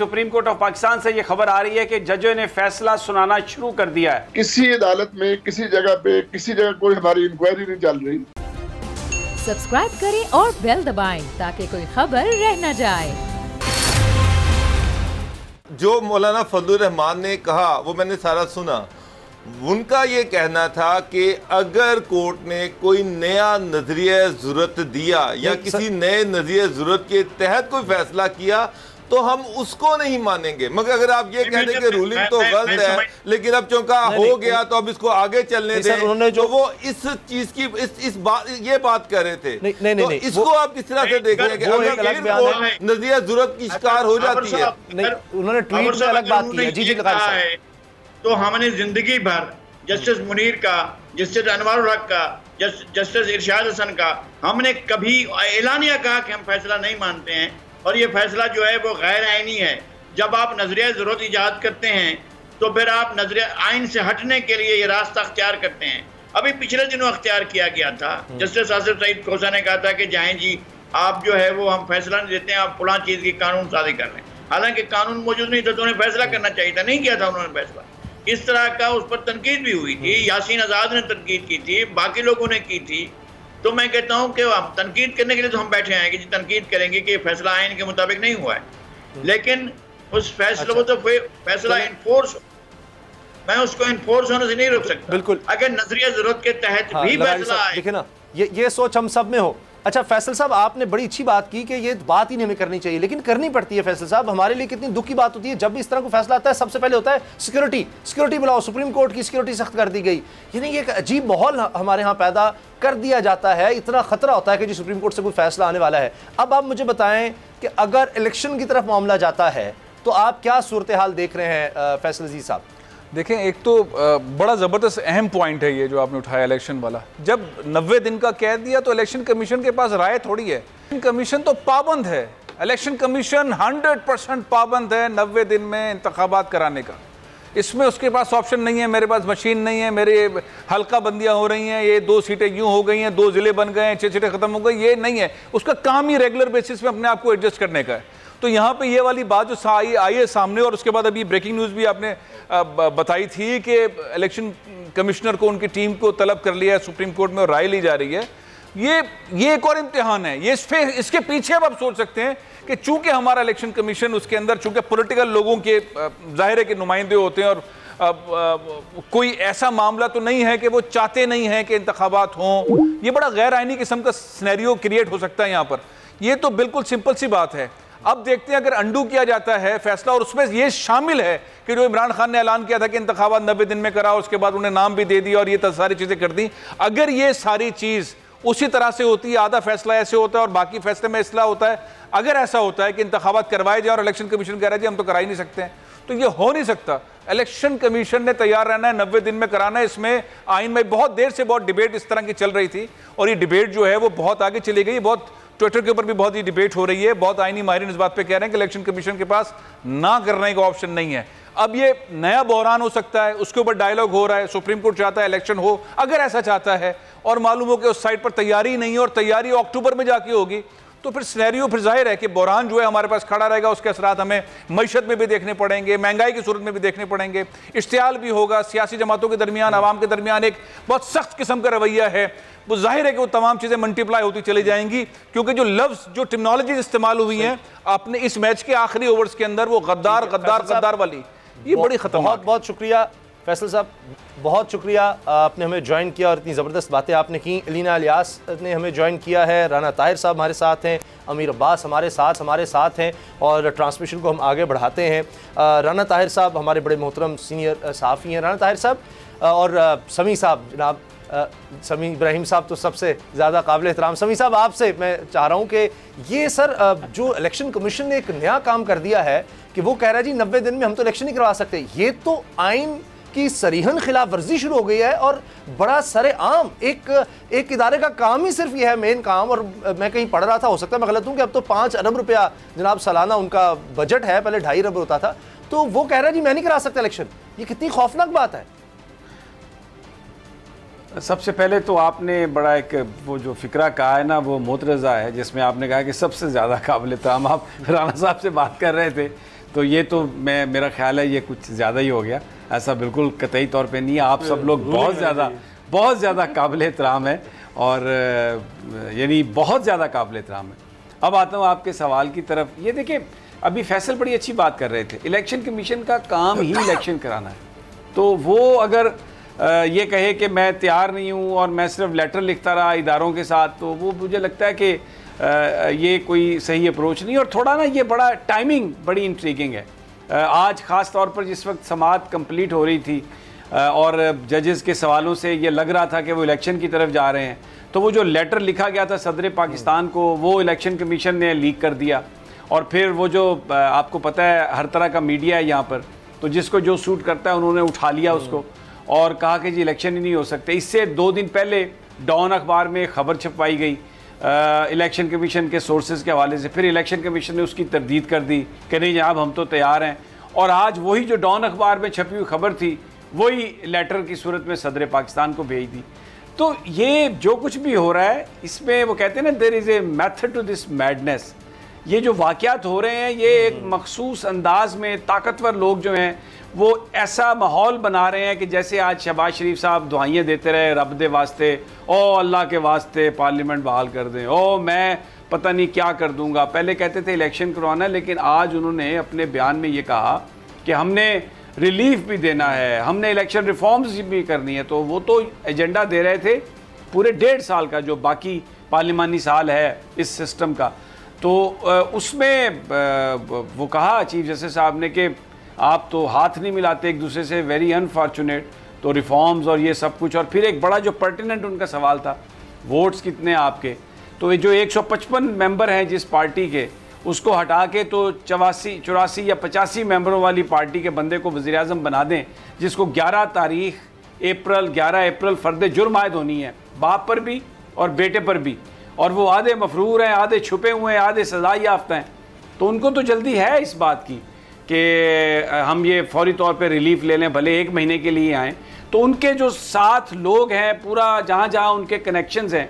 Supreme court of Pakistan से ये खबर आ रही है कि जजों ने फैसला सुनाना शुरू कर दिया है। किसी अदालत में किसी जगह पे किसी जगह कोई हमारी इंक्वायरी नहीं चल रही। सब्सक्राइब करें और बेल दबाएं ताकि कोई खबर रह न जाए। जो मौलाना फजलुर रहमान ने कहा वो मैंने सारा सुना। उनका ये कहना था कि अगर कोर्ट ने कोई नया नजरिया ज़रूरत दिया या किसी नए नजरिया ज़रूरत के तहत कोई फैसला किया तो हम उसको नहीं मानेंगे। मगर अगर आप ये कह दें कि रूलिंग तो गलत है लेकिन अब चूंकि हो गया तो अब इसको आगे चलने दें, तो वो इस चीज की इस बात ये बात कर रहे थे। तो इसको आप किस तरह से देख रहे हैं कि अगर नजरिया ज़रूरत की शिकार हो जाती है? उन्होंने ट्वीट में अलग बात की है। जी तो हमने जिंदगी भर जस्टिस मुनीर का, जस्टिस अनवर हक का, जस्टिस इरशाद हसन का, हमने कभी एलानिया कहा कि हम फैसला नहीं मानते हैं और ये फैसला जो है वो गैर आइनी है। जब आप नजरिया ज़रूरत ईजाद करते हैं तो फिर आप नजरिया आइन से हटने के लिए ये रास्ता अख्तियार करते हैं। अभी पिछले दिनों अख्तियार किया गया था। जस्टिस आसिफ सईद खोसा ने कहा था कि जाएं जी, आप जो है वो हम फैसला नहीं देते हैं, आप फलां चीज़ की कानून साजी कर रहे हैं। हालांकि कानून मौजूद नहीं था तो उन्हें फैसला करना चाहिए था, नहीं किया था उन्होंने फैसला। इस तरह का उस पर तनकीद भी हुई थी, यासीन आज़ाद ने तनकीद की थी, बाकी लोगों ने की थी। तो मैं कहता हूं कि हम तनकीद करने के लिए तो हम बैठे हैं कि जी तनकीद करेंगे कि फैसला आइन के मुताबिक नहीं हुआ है, लेकिन उस फैसले को तो फैसला इन्फोर्स, मैं उसको इन्फोर्स होने से नहीं रोक सकता। बिल्कुल, अगर नजरिया जरूरत के तहत भी फैसला आए। देखिए ना, ये सोच हम सब में हो। अच्छा फैसल साहब, आपने बड़ी अच्छी बात की कि ये बात ही नहीं हमें करनी चाहिए, लेकिन करनी पड़ती है। फैसल साहब, हमारे लिए कितनी दुख की बात होती है जब भी इस तरह को फैसला आता है। सबसे पहले होता है सिक्योरिटी बुलाओ, सुप्रीम कोर्ट की सिक्योरिटी सख्त कर दी गई। यानी एक अजीब माहौल हमारे यहाँ पैदा कर दिया जाता है, इतना खतरा होता है कि जी सुप्रीम कोर्ट से कोई फैसला आने वाला है। अब आप मुझे बताएं कि अगर इलेक्शन की तरफ मामला जाता है तो आप क्या सूरत हाल देख रहे हैं फैसल अजीज साहब? देखें, एक तो बड़ा ज़बरदस्त अहम पॉइंट है ये जो आपने उठाया इलेक्शन वाला। जब 90 दिन का कह दिया तो इलेक्शन कमीशन के पास राय थोड़ी है। कमीशन तो पाबंद है, इलेक्शन कमीशन 100% पाबंद है 90 दिन में इंतखाबात कराने का। इसमें उसके पास ऑप्शन नहीं है, मेरे पास मशीन नहीं है, मेरे हल्का बंदियाँ हो रही हैं, ये 2 सीटें यूँ हो गई हैं, 2 ज़िले बन गए हैं, 6 सीटें ख़त्म हो गई, ये नहीं है। उसका काम ही रेगुलर बेसिस पे अपने आप को एडजस्ट करने का है। तो यहाँ पे ये वाली बात जो आई है सामने, और उसके बाद अभी ब्रेकिंग न्यूज़ भी आपने बताई थी कि इलेक्शन कमिश्नर को उनकी टीम को तलब कर लिया है सुप्रीम कोर्ट में और राय ली जा रही है। ये एक और इम्तिहान है। ये इसके पीछे अब आप सोच सकते हैं कि चूंकि हमारा इलेक्शन कमीशन, उसके अंदर चूंकि पॉलिटिकल लोगों के ज़ाहिर के नुमाइंदे होते हैं और कोई ऐसा मामला तो नहीं है कि वो चाहते नहीं हैं कि इंतखाबात हों। ये बड़ा गैर आइनी किस्म का सिनेरियो क्रिएट हो सकता है यहाँ पर। ये तो बिल्कुल सिंपल सी बात है। अब देखते हैं अगर अंडू किया जाता है फैसला, और उसमें ये शामिल है कि जो इमरान खान ने ऐलान किया था कि इंतखाबात 90 दिन में करा, उसके बाद उन्हें नाम भी दे दिया और ये सारी चीज़ें कर दी। अगर ये सारी चीज़ उसी तरह से होती है, आधा फैसला ऐसे होता है और बाकी फैसले में इसला होता है, अगर ऐसा होता है कि इंतखाबात करवाए जाए और इलेक्शन कमीशन कह रहा है जी हम तो करा ही नहीं सकते हैं, तो ये हो नहीं सकता। इलेक्शन कमीशन ने तैयार रहना है, 90 दिन में कराना है। इसमें आइन में बहुत देर से बहुत डिबेट इस तरह की चल रही थी और ये डिबेट जो है वो बहुत आगे चली गई। बहुत ट्विटर के ऊपर भी बहुत ही डिबेट हो रही है। बहुत आईनी माहिरीन इस बात पे कह रहे हैं कि इलेक्शन कमीशन के पास ना करने का ऑप्शन नहीं है। अब ये नया बहरान हो सकता है, उसके ऊपर डायलॉग हो रहा है। सुप्रीम कोर्ट चाहता है इलेक्शन हो, अगर ऐसा चाहता है और मालूम हो कि उस साइड पर तैयारी नहीं है और तैयारी अक्टूबर में जाके होगी, तो फिर सिनेरियो फिर जाहिर है कि बहरान जो है हमारे पास खड़ा रहेगा। उसके असरात हमें मईशत में भी देखने पड़ेंगे, महंगाई की सूरत में भी देखने पड़ेंगे, इश्तियाल भी होगा, सियासी जमातों के दरमियान, आवाम के दरमियान एक बहुत सख्त किस्म का रवैया है। वो जाहिर है कि वो तमाम चीज़ें मल्टीप्लाई होती चली जाएंगी, क्योंकि जो लफ्ज़, जो टेक्नोलॉजी इस्तेमाल हुई हैं आपने इस मैच के आखिरी ओवर्स के अंदर, वो गद्दार गद्दार गद्दार वाली, ये बड़ी खतरनाक। बहुत बहुत शुक्रिया फैसल साहब, बहुत शुक्रिया आपने हमें ज्वाइन किया और इतनी ज़बरदस्त बातें आपने की। अलीना इलियास ने हमें ज्वाइन किया है, राना ताहिर साहब हमारे साथ हैं, अमीर अब्बास हमारे साथ हैं और ट्रांसमिशन को हम आगे बढ़ाते हैं। राना ताहिर साहब हमारे बड़े मोहतरम सीनियर सहाफ़ी हैं, राना ताहिर साहब, और समी साहब, जनाब समी इब्राहिम साहब तो सबसे ज़्यादा काबिल एहतराम। समी साहब, आपसे मैं चाह रहा हूँ कि ये सर जो इलेक्शन कमीशन ने एक नया काम कर दिया है कि वो कह रहा है जी 90 दिन में हम तो इलेक्शन नहीं करवा सकते, ये तो आइन की सरीहन खिलाफ वर्जी शुरू हो गई है और बड़ा सरेआम एक इदारे का काम ही सिर्फ ये है, मेन काम। और मैं कहीं पढ़ रहा था, हो सकता है मैं गलत हूँ, कि अब तो 5 अरब रुपया जनाब सालाना उनका बजट है, पहले 2.5 अरब होता था। तो वो कह रहा है जी मैं नहीं करा सकता इलेक्शन। ये कितनी खौफनाक बात है। सबसे पहले तो आपने बड़ा एक वो जो फिक्रा कहा है ना, वो मोतरज़ा है, जिसमें आपने कहा कि सबसे ज़्यादा काबिल तमाम, आप राना साहब से बात कर रहे थे तो ये तो मेरा ख्याल है ये कुछ ज़्यादा ही हो गया, ऐसा बिल्कुल कतई तौर पे नहीं है। आप सब लोग बहुत ज़्यादा काबिल एहतराम है और यानी बहुत ज़्यादा काबिल एहतराम है। अब आता हूँ आपके सवाल की तरफ। ये देखिए, अभी फैसल बड़ी अच्छी बात कर रहे थे, इलेक्शन कमीशन का काम ही इलेक्शन कराना है। तो वो अगर ये कहे कि मैं तैयार नहीं हूँ और मैं सिर्फ लेटर लिखता रहा इदारों के साथ, तो वो मुझे लगता है कि ये कोई सही अप्रोच नहीं। और थोड़ा ना ये बड़ा टाइमिंग बड़ी इंट्रीगिंग है। आज ख़ास तौर पर जिस वक्त समाअत कंप्लीट हो रही थी और जजेस के सवालों से ये लग रहा था कि वो इलेक्शन की तरफ जा रहे हैं, तो वो जो लेटर लिखा गया था सदर पाकिस्तान को, वो इलेक्शन कमीशन ने लीक कर दिया। और फिर वो जो आपको पता है हर तरह का मीडिया है यहाँ पर, तो जिसको जो सूट करता है उन्होंने उठा लिया उसको और कहा कि जी इलेक्शन ही नहीं हो सकते। इससे 2 दिन पहले डॉन अखबार में खबर छपवाई गई इलेक्शन कमीशन के सोर्सेज के हवाले से, फिर इलेक्शन कमीशन ने उसकी तरदीद कर दी कि नहीं जनाब हम तो तैयार हैं। और आज वही जो डॉन अखबार में छपी हुई खबर थी वही लेटर की सूरत में सदर पाकिस्तान को भेज दी। तो ये जो कुछ भी हो रहा है इसमें वो कहते हैं ना, there is a method to this madness. ये जो वाक़यात हो रहे हैं ये एक मखसूस अंदाज में ताकतवर लोग जो हैं वो ऐसा माहौल बना रहे हैं कि जैसे आज शहबाज शरीफ साहब दुआएं देते रहे रब दे वास्ते, ओ अल्लाह के वास्ते पार्लियामेंट बहाल कर दें, ओ मैं पता नहीं क्या कर दूंगा। पहले कहते थे इलेक्शन करवाना है, लेकिन आज उन्होंने अपने बयान में ये कहा कि हमने रिलीफ भी देना है, हमने इलेक्शन रिफॉर्म्स भी करनी है। तो वो तो एजेंडा दे रहे थे पूरे 1.5 साल का जो बाकी पार्लिमानी साल है इस सिस्टम का। तो उसमें वो कहा चीफ जस्टिस साहब ने कि आप तो हाथ नहीं मिलाते एक दूसरे से, वेरी अनफॉर्चुनेट। तो रिफॉर्म्स और ये सब कुछ, और फिर एक बड़ा जो पर्टिनेंट उनका सवाल था, वोट्स कितने आपके। तो ये जो 155 मेंबर हैं जिस पार्टी के, उसको हटा के तो 84 या 85 मेंबरों वाली पार्टी के बंदे को वज़ीर आज़म बना दें, जिसको 11 अप्रैल फ़र्द जुर्म आयद होनी है, बाप पर भी और बेटे पर भी। और वो आधे मफरूर हैं, आधे छुपे हुए हैं, आधे सज़ा याफ्ता हैं। तो उनको तो जल्दी है इस बात की कि हम ये फौरी तौर पे रिलीफ ले लें, भले 1 महीने के लिए आएँ। तो उनके जो साथ लोग हैं, पूरा जहाँ जहाँ उनके कनेक्शंस हैं,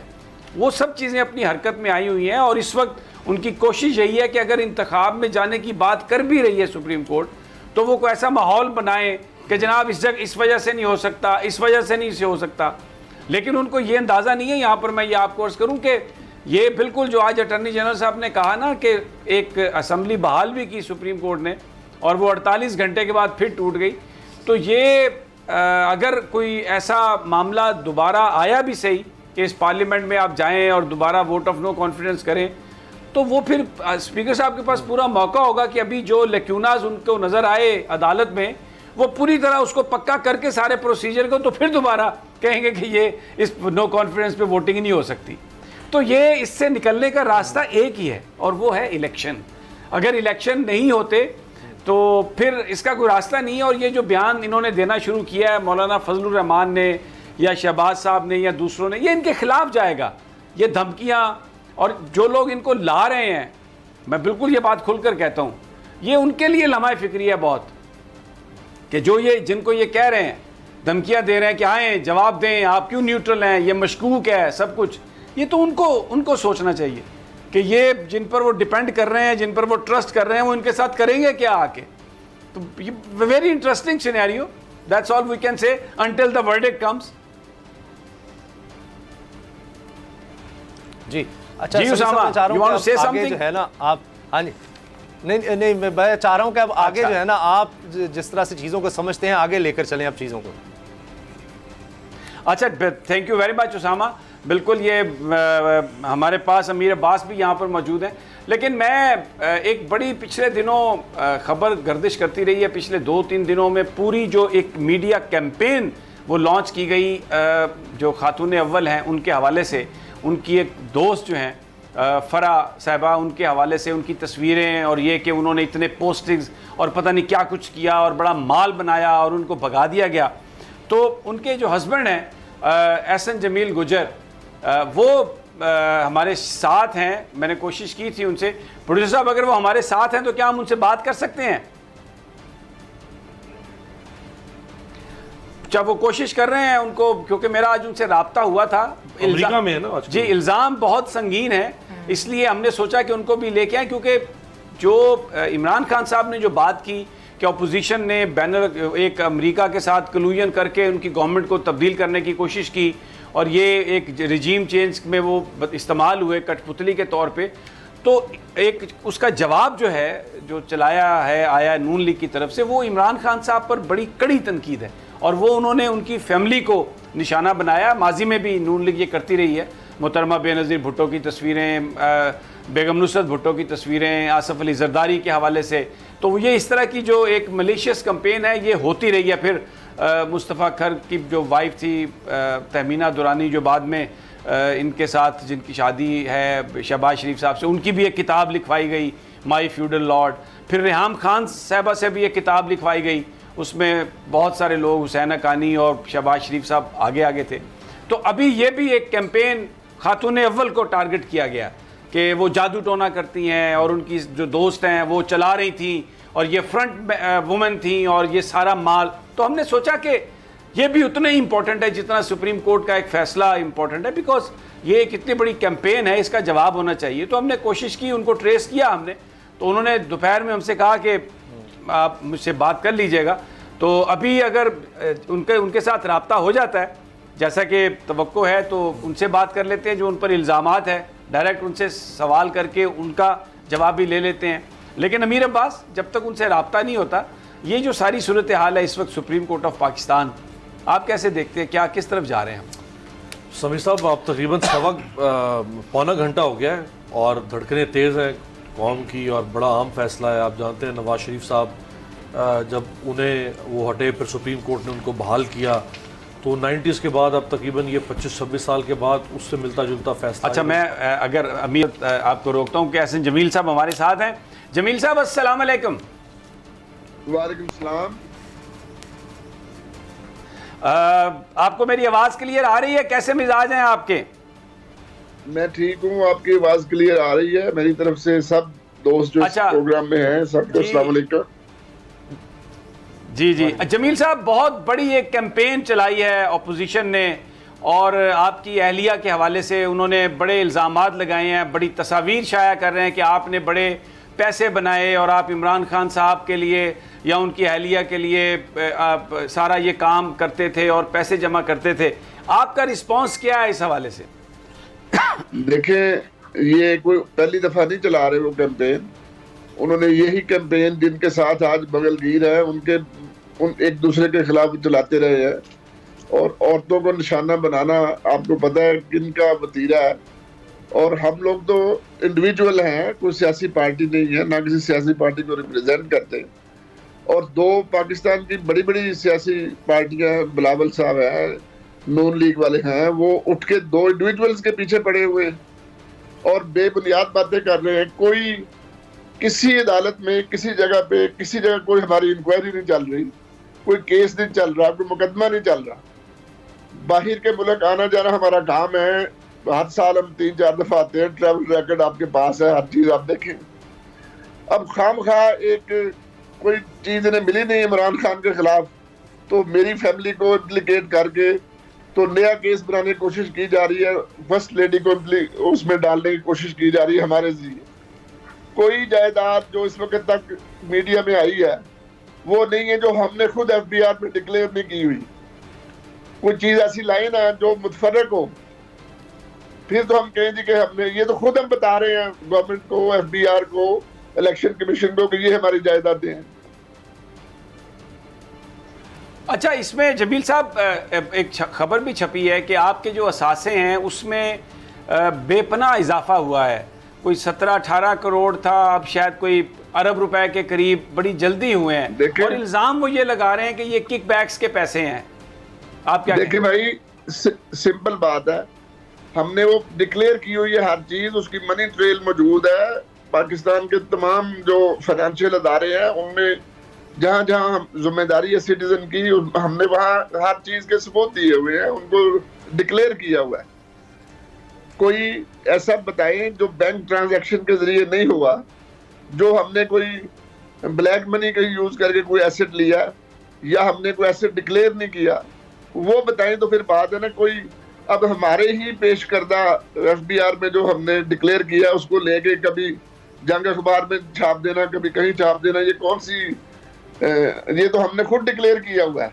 वो सब चीज़ें अपनी हरकत में आई हुई हैं। और इस वक्त उनकी कोशिश यही है कि अगर इंतखाब में जाने की बात कर भी रही है सुप्रीम कोर्ट, तो वो कोई ऐसा माहौल बनाए कि जनाब इस वजह से नहीं हो सकता, इस वजह से नहीं हो सकता। लेकिन उनको ये अंदाज़ा नहीं है, यहाँ पर मैं ये आपको अर्ज़ करूँ कि ये बिल्कुल जो आज अटॉर्नी जनरल साहब ने कहा ना कि एक असम्बली बहाल भी की सुप्रीम कोर्ट ने और वो 48 घंटे के बाद फिर टूट गई। तो ये अगर कोई ऐसा मामला दोबारा आया भी सही कि इस पार्लियामेंट में आप जाएं और दोबारा वोट ऑफ नो कॉन्फिडेंस करें, तो वो फिर स्पीकर साहब के पास पूरा मौका होगा कि अभी जो लेक्यूनाज उनको नज़र आए अदालत में, वो पूरी तरह उसको पक्का करके सारे प्रोसीजर को, तो फिर दोबारा कहेंगे कि ये इस नो कॉन्फिडेंस पे वोटिंग ही नहीं हो सकती। तो ये इससे निकलने का रास्ता एक ही है और वो है इलेक्शन। अगर इलेक्शन नहीं होते तो फिर इसका कोई रास्ता नहीं है। और ये जो बयान इन्होंने देना शुरू किया है मौलाना फजलुर रहमान ने या शहबाज साहब ने या दूसरों ने, ये इनके खिलाफ जाएगा। ये धमकियाँ और जो लोग इनको ला रहे हैं, मैं बिल्कुल ये बात खुलकर कहता हूँ, ये उनके लिए लम्हा फिक्री है बहुत, कि जो ये जिनको ये कह रहे हैं, धमकियाँ दे रहे हैं कि आएँ जवाब दें, आप क्यों न्यूट्रल हैं, ये मशकूक है सब कुछ। ये तो उनको सोचना चाहिए कि ये जिन पर वो डिपेंड कर रहे हैं, जिन पर वो ट्रस्ट कर रहे हैं, वो इनके साथ करेंगे क्या आके। तो ये very interesting scenario, that's all we can say until the verdict comes. जी अच्छा, जी Usama, you want to say something? जो है ना आप, हाँ जी, नहीं मैं चाह रहा हूँ कि अब आगे जो है ना आप जिस तरह से चीज़ों को समझते हैं आगे लेकर चलें आप चीज़ों को। अच्छा, thank you very much Usama. बिल्कुल, ये हमारे पास अमीर अब्बास भी यहाँ पर मौजूद हैं। लेकिन मैं एक बड़ी पिछले दिनों खबर गर्दिश करती रही है, पिछले 2-3 दिनों में पूरी जो एक मीडिया कैंपेन वो लॉन्च की गई जो खातून अव्वल हैं उनके हवाले से, उनकी एक दोस्त जो हैं फरा साहिबा, उनके हवाले से उनकी तस्वीरें और ये कि उन्होंने इतने पोस्टिंग्स और पता नहीं क्या कुछ किया और बड़ा माल बनाया और उनको भगा दिया गया। तो उनके जो हस्बैंड हैं एहसन जमील गुजर, वो हमारे साथ हैं। मैंने कोशिश की थी उनसे, प्रोड्यूसर साहब अगर वो हमारे साथ हैं तो क्या हम उनसे बात कर सकते हैं? जब वो कोशिश कर रहे हैं उनको, क्योंकि मेरा आज उनसे राब्ता हुआ था। अमेरिका में है ना जी, इल्ज़ाम बहुत संगीन है, इसलिए हमने सोचा कि उनको भी लेके आए, क्योंकि जो इमरान खान साहब ने जो बात की कि अपोजिशन ने बैनर एक अमेरिका के साथ कलूजन करके उनकी गवर्नमेंट को तब्दील करने की कोशिश की और ये एक रिजीम चेंज में वो इस्तेमाल हुए कठपुतली के तौर पे, तो एक उसका जवाब जो है जो चलाया है आया नून लीग की तरफ से, वो इमरान खान साहब पर बड़ी कड़ी तनकीद है और वो उन्होंने उनकी फैमिली को निशाना बनाया। माजी में भी नून लीग ये करती रही है। मोहतरमा बेनज़ीर भुट्टो की तस्वीरें, बेगम नुसरत भुट्टो की तस्वीरें, आसफ अली जरदारी के हवाले से, तो ये इस तरह की जो एक मलिशियस कैंपेन है ये होती रही है। फिर मुस्तफ़ा खर की जो वाइफ थी तहमीना दुरानी, जो बाद में इनके साथ जिनकी शादी है शहबाज शरीफ साहब से, उनकी भी एक किताब लिखवाई गई, माई फ्यूडल लॉर्ड। फिर रेहाम खान साहबा से भी एक किताब लिखवाई गई, उसमें बहुत सारे लोग, हुसैन हक़ानी और शहबाज शरीफ साहब आगे आगे थे। तो अभी ये भी एक कैंपेन खातून अव्वल को टारगेट किया गया कि वो जादू टोना करती हैं और उनकी जो दोस्त हैं वो चला रही थी और ये फ्रंट वुमेन थी और ये सारा माल। तो हमने सोचा कि ये भी उतना ही इंपॉर्टेंट है जितना सुप्रीम कोर्ट का एक फ़ैसला इंपॉर्टेंट है, बिकॉज ये एक इतनी बड़ी कैंपेन है, इसका जवाब होना चाहिए। तो हमने कोशिश की, उनको ट्रेस किया हमने, तो उन्होंने दोपहर में हमसे कहा कि आप मुझसे बात कर लीजिएगा। तो अभी अगर उनके साथ रब्ता हो जाता है जैसा कि तवक्को है तो उनसे बात कर लेते हैं, जो उन पर इल्ज़ामात है डायरेक्ट उनसे सवाल करके उनका जवाब भी ले लेते हैं। लेकिन अमीर अब्बास, जब तक उनसे रब्ता नहीं होता, ये जो सारी सूरत हाल है इस वक्त सुप्रीम कोर्ट ऑफ पाकिस्तान, आप कैसे देखते हैं, क्या किस तरफ जा रहे हैं हम? समीर साहब, आप तकरीबन पौना घंटा हो गया है और धड़कनें तेज़ हैं कौम की और बड़ा अहम फैसला है। आप जानते हैं नवाज शरीफ साहब जब उन्हें वो हटे, फिर सुप्रीम कोर्ट ने उनको बहाल किया, तो 90s के बाद अब तकरीबन ये 25-26 साल के बाद उससे मिलता जुलता फैसला। अच्छा, मैं अगर अमीर आपको रोकता हूँ कि एहसन जमील साहब हमारे साथ हैं। जमील साहब अस्सलाम वालेकुम। वालेकुम सलाम। आपको मेरी आवाज़ क्लियर आ रही है? कैसे मिजाज हैं आपके? मैं ठीक हूँ, आपकी आवाज़ क्लियर आ रही है। मेरी तरफ से सब दोस्त जो अच्छा, प्रोग्राम में हैं सबको अस्सलाम वालेकुम। जी जी जमील साहब, बहुत बड़ी एक कैंपेन चलाई है अपोजिशन ने और आपकी अहलिया के हवाले से उन्होंने बड़े इल्ज़ामात लगाए हैं, बड़ी तस्वीर शाया कर रहे हैं कि आपने बड़े पैसे बनाए और आप इमरान खान साहब के लिए या उनकी अहलिया के लिए आप सारा ये काम करते थे और पैसे जमा करते थे। आपका रिस्पॉन्स क्या है इस हवाले से? देखें, ये कोई पहली दफ़ा नहीं चला रहे वो कैंपेन। उन्होंने यही कैंपेन जिनके साथ आज बगलगीर है उनके एक दूसरे के खिलाफ चलाते रहे हैं और औरतों को निशाना बनाना आपको पता है किनका वतीरा है। और हम लोग तो इंडिविजुअल हैं, कोई सियासी पार्टी नहीं है, ना किसी सियासी पार्टी को रिप्रेजेंट करते। और दो पाकिस्तान की बड़ी बड़ी सियासी पार्टियां, बिलावल साहब हैं, नून लीग वाले हैं, वो उठ के दो इंडिविजुअल्स के पीछे पड़े हुए और बेबुनियाद बातें कर रहे हैं। कोई किसी अदालत में किसी जगह कोई हमारी इंक्वायरी नहीं चल रही, कोई केस नहीं चल रहा, कोई मुकदमा नहीं चल रहा। बाहर के मुल्क आना जाना हमारा काम है, हर साल हम 3-4 दफा आते हैं, ट्रैवल रिकॉर्ड आपके पास है, हर चीज आप देखें। अब खामखा एक कोई चीज इन्हें मिली नहीं इमरान खान के खिलाफ, तो मेरी फैमिली को इम्प्लीकेट करके तो नया केस बनाने की कोशिश की जा रही है, फर्स्ट लेडी को उसमें डालने की कोशिश की जा रही है हमारे जरिए। कोई जायदाद जो इस वक्त तक मीडिया में आई है वो नहीं है जो हमने खुद एफबीआर में डिक्लेयर नहीं की हुई। कोई चीज ऐसी लाइन है जो मुतफर्रक हो, फिर तो हम कहें जी कि हमने, ये तो खुद हम बता रहे हैं गवर्नमेंट को, एफबीआर को, इलेक्शन कमीशन को कि ये हमारी जायदादें हैं। अच्छा, इसमें जमील साहब एक खबर भी छपी है कि आपके जो असासे हैं उसमें बेपनाह इजाफा हुआ है। कोई 17-18 करोड़ था, अब शायद कोई अरब रुपए के करीब बड़ी जल्दी हुए हैं और इल्जाम वो ये लगा रहे हैं कि ये किक बैक्स के पैसे हैं। आप क्या देखिए भाई, सिंपल बात है, हमने वो डिक्लेयर की हुई है हर चीज, उसकी मनी ट्रेल मौजूद है। पाकिस्तान के तमाम जो फाइनेंशियल अदारे हैं उनमें जहाँ जहाँ जिम्मेदारी है सिटीजन की, हमने वहाँ हर चीज के सबूत दिए हुए हैं, उनको डिक्लेयर किया हुआ है। कोई ऐसा बताएं जो बैंक ट्रांजैक्शन के जरिए नहीं हुआ, जो हमने कोई ब्लैक मनी का यूज करके कोई एसेट लिया या हमने कोई एसेट डिक्लेयर नहीं किया, वो बताएं तो फिर बात है ना। कोई अब हमारे ही पेश करदा एफबीआर में जो हमने डिक्लेयर किया उसको लेके कभी जंग अखबार में छाप देना, कभी कहीं छाप देना, ये कौन सी ये तो हमने खुद डिक्लेयर किया हुआ है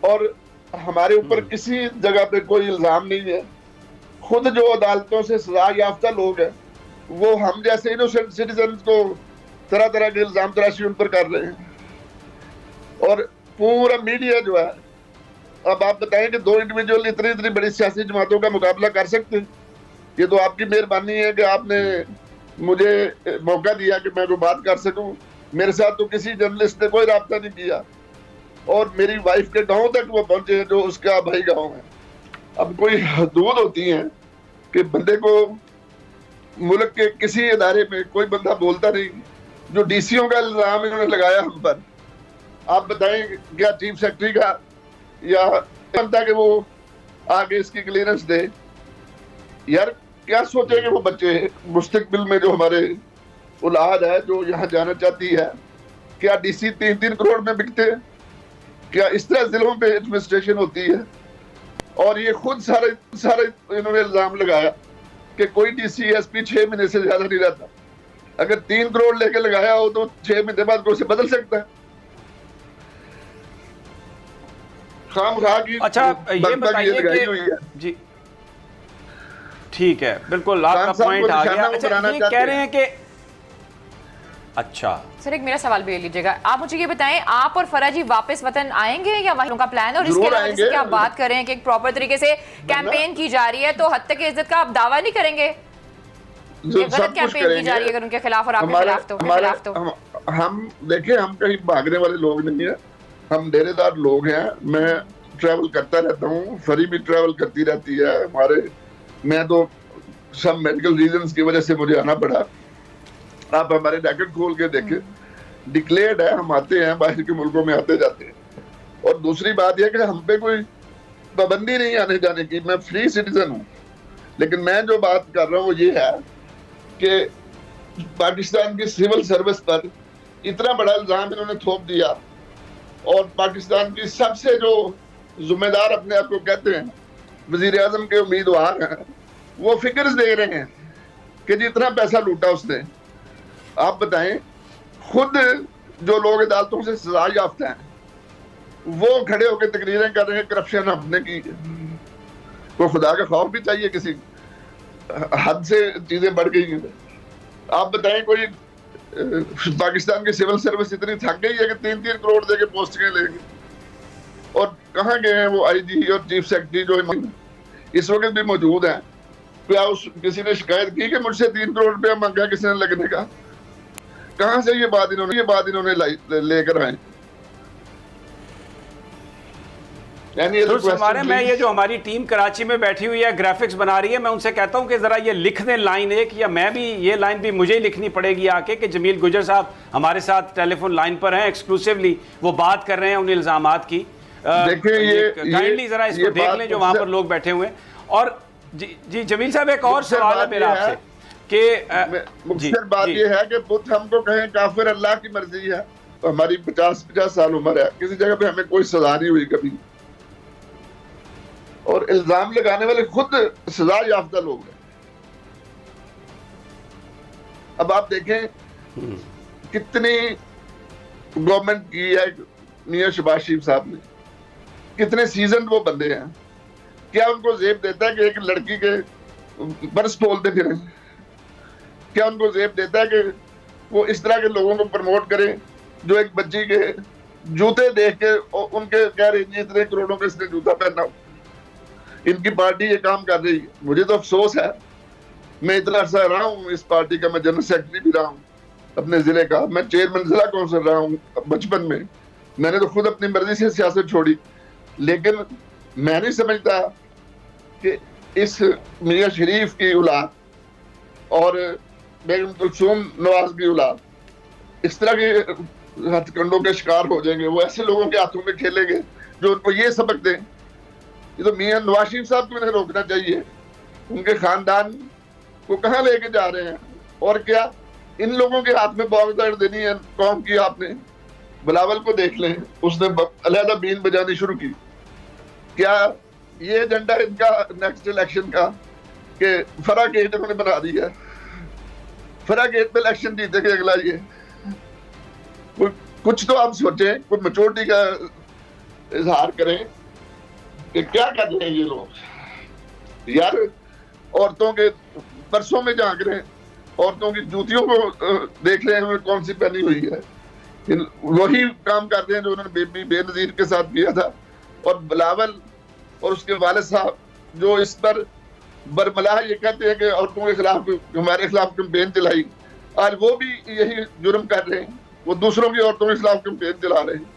और हमारे ऊपर किसी जगह पे कोई इल्जाम नहीं है। खुद जो अदालतों से सजा याफ्ता लोग हैं वो हम जैसे इनोसेंट सिटीजन को तरह तरह के इल्जाम तराशी उन पर कर रहे हैं और पूरा मीडिया जो है, अब आप बताएं कि दो इंडिविजुअल इतनी इतनी बड़ी सियासी जमातों का मुकाबला कर सकते हैं? ये तो आपकी मेहरबानी है कि आपने मुझे मौका दिया कि मैं कोई बात कर सकूं। मेरे साथ तो किसी जर्नलिस्ट ने कोई राब्ता नहीं किया और मेरी वाइफ के गांव तक वो पहुंचे जो उसका भाई गांव है। अब कोई हदूद होती है कि बंदे को मुल्क के किसी इदारे में कोई बंदा बोलता नहीं। जो डीसीओ का इल्जाम इन्होंने लगाया हम पर, आप बताएं क्या चीफ सेक्रेटरी का या बनता कि वो आगे इसकी क्लियरेंस दे? यार क्या सोचेंगे वो बच्चे मुस्तकबिल में, जो हमारे औलाद है जो यहाँ जाना चाहती है? क्या डीसी 3-3 करोड़ में बिकते हैं? क्या इस तरह जिलों पे एडमिनिस्ट्रेशन होती है? और ये खुद सारे इन्होंने इल्जाम लगाया कि कोई डीसी एसपी 6 महीने से ज्यादा नहीं रहता। अगर 3 करोड़ लेके लगाया हो तो 6 महीने बाद कोई उसे बदल सकता है? अच्छा ये बताइए कि जी ठीक है, बिल्कुल आपका पॉइंट आ गया। अच्छा ये कह रहे हैं कि अच्छा सर एक मेरा सवाल भी ले लीजिएगा। आप मुझे ये बताएं, आप और फरा जी वापस वतन आएंगे या वहीं का प्लान है? और इसके अलावा जैसे कि आप बात कर रहे हैं कि एक प्रॉपर तरीके से कैंपेन की जा रही है, तो हद तक इज्जत का आप दावा नहीं करेंगे? ये गलत कैंपेन की जा रही है अगर उनके खिलाफ और आपके खिलाफ तो हम देखिए, हम कहीं भागने वाले लोग नहीं है, हम डेरेदार लोग हैं। मैं ट्रैवल करता रहता हूँ, फरी भी ट्रैवल करती रहती है हमारे। मैं तो सब मेडिकल रीजंस की वजह से मुझे आना पड़ा। आप हमारे डैकेट खोल के देखें, डिक्लेयर्ड है, हम आते हैं, बाहर के मुल्कों में आते जाते हैं। और दूसरी बात यह कि हम पे कोई पाबंदी नहीं आने जाने की, मैं फ्री सिटीजन हूँ। लेकिन मैं जो बात कर रहा हूँ वो ये है कि पाकिस्तान की सिविल सर्विस पर इतना बड़ा इल्जाम इन्होंने थोप दिया और पाकिस्तान की सबसे जो जिम्मेदार अपने आप को कहते हैं वजीर आजम के उम्मीदवार हैं, वो फिगर्स दे रहे हैं कि जितना पैसा लूटा उसने। आप बताएं, खुद जो लोग अदालतों से सजा याफ्ता हैं वो खड़े होकर तकरीरें कर रहे हैं करप्शन हमने की। तो खुदा का खौफ भी चाहिए, किसी हद से चीजें बढ़ गई हैं। आप बताएं, कोई पाकिस्तान की सिविल सर्विस इतनी थक गई है कि 3-3 करोड़ देके पोस्टिंगें लेंगे। और कहाँ गए हैं वो आईजी और चीफ सेक्रेटरी जो इस वक्त भी मौजूद हैं? क्या किसी ने शिकायत की कि मुझसे 3 करोड़ रुपया मांगा किसी ने लगने का? कहाँ से ये बात इन्होंने लेकर आए? मैं ये जो हमारी टीम कराची में बैठी हुई है, ग्राफिक्स बना रही है, मैं उनसे कहता हूं कि जरा ये लिख दें लाइन एक, या मैं भी ये लाइन भी मुझे ही लिखनी पड़ेगी आके कि जमील गुजर साहब हमारे साथ टेलीफोन लाइन पर हैं, एक्सक्लूसिवली वो बात कर रहे हैं उन इल्जामात की। देखिए ये काइंडली जरा इसको देख लें जो वहां पर लोग बैठे हुए हैं। और जी जमील साहब एक और सवाल है मेरा आपसे कि मुख्तर बात ये है कि बुत हमको कहें काफिर, अल्लाह की मर्जी है। तो हमारी 50 साल उम्र है, किसी जगह पे हमें कोई सजा नहीं हुई कभी। और इल्जाम लगाने वाले खुद सजा याफ्ता लोग हैं। अब आप देखें कितनी गवर्नमेंट की है मियां शहबाज शरीफ साहब ने, कितने सीजन वो बंदे हैं। क्या उनको जेब देता है कि एक लड़की के बरस बोलते फिरें? क्या उनको जेब देता है कि वो इस तरह के लोगों को प्रमोट करें जो एक बच्ची के जूते देख के उनके कह रहे हैं इतने करोड़ों का इसने जूता पहना हो? इनकी पार्टी ये काम कर रही है। मुझे तो अफसोस है, मैं इतना अर्सा रहा हूँ इस पार्टी का, मैं जनरल सेक्रेटरी भी रहा हूँ अपने जिले का, मैं चेयरमैन जिला कौंसिल रहा हूँ बचपन में। मैंने तो खुद अपनी मर्जी से सियासत छोड़ी, लेकिन मैं नहीं समझता कि इस मियां शरीफ की औलाद और बेगम कुलसूम नवाज की औलाद इस तरह के हथकंडों के शिकार हो जाएंगे। वो ऐसे लोगों के हाथों में खेलेंगे जो उनको ये सबक दें। ये तो मियां नवाज शरीफ साहब को इन्हें रोकना चाहिए। उनके खानदान को कहाँ लेके जा रहे हैं? और क्या इन लोगों के हाथ में बौगदार देनी है कौम की? आपने बिलावल को देख लें, उसने अलहदा बीन बजानी शुरू की। क्या ये एजेंडा इनका नेक्स्ट इलेक्शन का कि फरा गेट उन्होंने बना दी है? फरा गेट पे इलेक्शन जीतेंगे अगला ये। कुछ तो आप सोचें, कोई मैच्योरिटी का इजहार करें कि क्या कर रहे हैं ये लोग यार। औरतों के परसों में झांक रहे हैं, औरतों की जूतियों को देख रहे हैं कौन सी पहनी हुई है। वही काम करते हैं जो उन्होंने बेबी बेनजीर के साथ किया था। और बिलावल और उसके वालिद साहब जो इस पर बरमला ये कहते हैं कि औरतों के खिलाफ हमारे खिलाफ कैंपेन चलाई, आज वो भी यही जुर्म कर रहे हैं, वो दूसरों की औरतों के खिलाफ कैंपेन चला रहे हैं।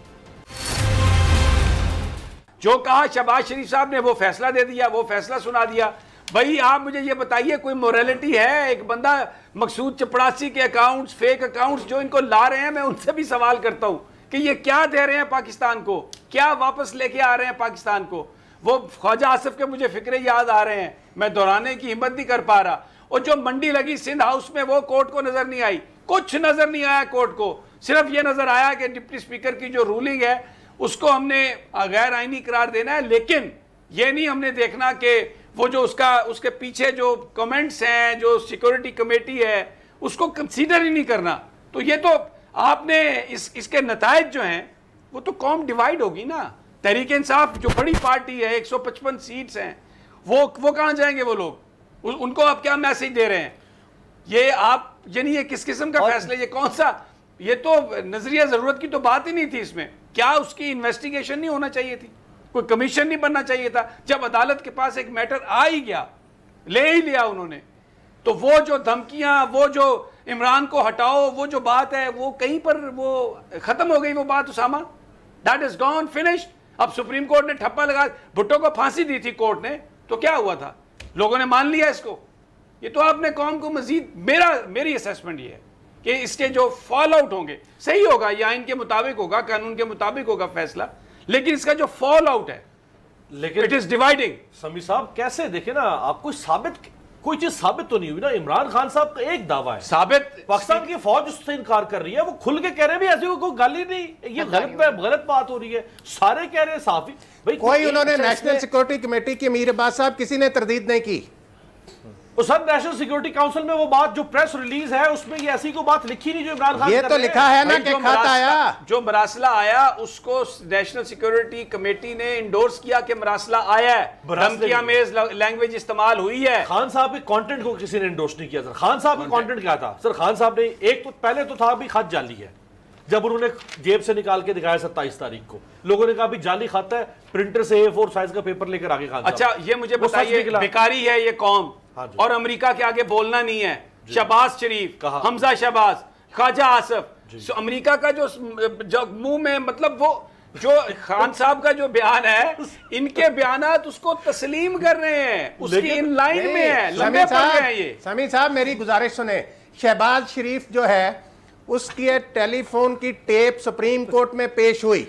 जो कहा शहबाज शरीफ साहब ने वो फैसला दे दिया, वो फैसला सुना दिया। भाई आप मुझे ये बताइए, कोई मोरालिटी है? एक बंदा मकसूद चपड़ासी के अकाउंट्स, फेक अकाउंट्स जो इनको ला रहे हैं, मैं उनसे भी सवाल करता हूं कि ये क्या दे रहे हैं पाकिस्तान को, क्या वापस लेके आ रहे हैं पाकिस्तान को। वो ख्वाजा आसिफ के मुझे फिक्रे याद आ रहे हैं, मैं दोहराने की हिम्मत नहीं कर पा रहा। और जो मंडी लगी सिंध हाउस में, वो कोर्ट को नजर नहीं आई, कुछ नजर नहीं आया कोर्ट को। सिर्फ ये नजर आया कि डिप्टी स्पीकर की जो रूलिंग है उसको हमने गैर आईनी करार देना है, लेकिन ये नहीं हमने देखना कि वो जो उसके पीछे जो कमेंट्स हैं, जो सिक्योरिटी कमेटी है, उसको कंसीडर ही नहीं करना। तो ये तो आपने इसके नतायज जो हैं वो तो कौम डिवाइड होगी ना। तहरीक इंसाफ जो बड़ी पार्टी है, 155 सीट्स हैं, वो कहाँ जाएंगे वो लोग? उनको आप क्या मैसेज दे रहे हैं? ये आप यानी ये किस किस्म का फैसला, ये कौन सा? ये तो नजरिया जरूरत की तो बात ही नहीं थी इसमें। क्या उसकी इन्वेस्टिगेशन नहीं होना चाहिए थी? कोई कमीशन नहीं बनना चाहिए था? जब अदालत के पास एक मैटर आ ही गया, ले ही लिया उन्होंने, तो वो जो धमकियां, वो जो इमरान को हटाओ, वो जो बात है वो कहीं पर वो खत्म हो गई वो बात। Usama, that is gone, finished. अब सुप्रीम कोर्ट ने ठप्पा लगा, भुट्टो को फांसी दी थी कोर्ट ने, तो क्या हुआ था? लोगों ने मान लिया इसको। ये तो आपने कौम को मजीद, मेरी असेसमेंट ये है कि इसके जो फॉल आउट होंगे, सही होगा, ये आइन के मुताबिक होगा, कानून के मुताबिक होगा फैसला, लेकिन इसका जो फॉल आउट है, लेकिन इट इज डिवाइडिंग। समी साहब कैसे देखे ना, आपको कोई चीज साबित तो नहीं हुई ना। इमरान खान साहब का एक दावा है साबित, पाकिस्तान की फौज उससे इनकार कर रही है, वो खुल के कह रहे हैं भी ऐसी कोई गाल ही नहीं, ये गलत बात हो रही है, सारे कह रहे हैं साफ ही। भाई कोई उन्होंने नेशनल सिक्योरिटी कमेटी की अमीर अब्बास साहब किसी ने तरदीद नहीं की। सब नेशनल सिक्योरिटी काउंसिल में वो बात जो प्रेस रिलीज है उसमें ये ऐसी कोई बात लिखी नहीं जो इमरान खान ये तो लिखा है ना कि खत आया, जो मरासला आया उसको नेशनल सिक्योरिटी कमेटी ने इंडोर्स किया कि मरासला आया है, धमकियां में लैंग्वेज इस्तेमाल हुई है। खान साहब के कंटेंट को किसी ने इंडोर्स नहीं किया सर। खान साहब का कंटेंट क्या था सर? खान साहब ने एक तो पहले तो था भी खत जाली है, जब उन्होंने जेब से निकाल के दिखाया 27 तारीख को, लोगों ने कहा भी जाली खाता है, प्रिंटर से A4 साइज का पेपर लेकर आगे खान। अच्छा ये मुझे बताइए, बेकारी है ये कौम, और अमेरिका के आगे बोलना नहीं है। शहबाज शरीफ, हमजा शहबाज, ख्वाजा आसिफ, अमेरिका का जो मुंह में, मतलब वो जो खान साहब का जो बयान है, इनके बयानात उसको तस्लीम कर रहे हैं, उसकी इन लाइन में है, लंबे पड़ गए हैं ये। समी साहब मेरी गुजारिश सुने, शहबाज शरीफ जो है उसकी टेलीफोन की टेप सुप्रीम कोर्ट में पेश हुई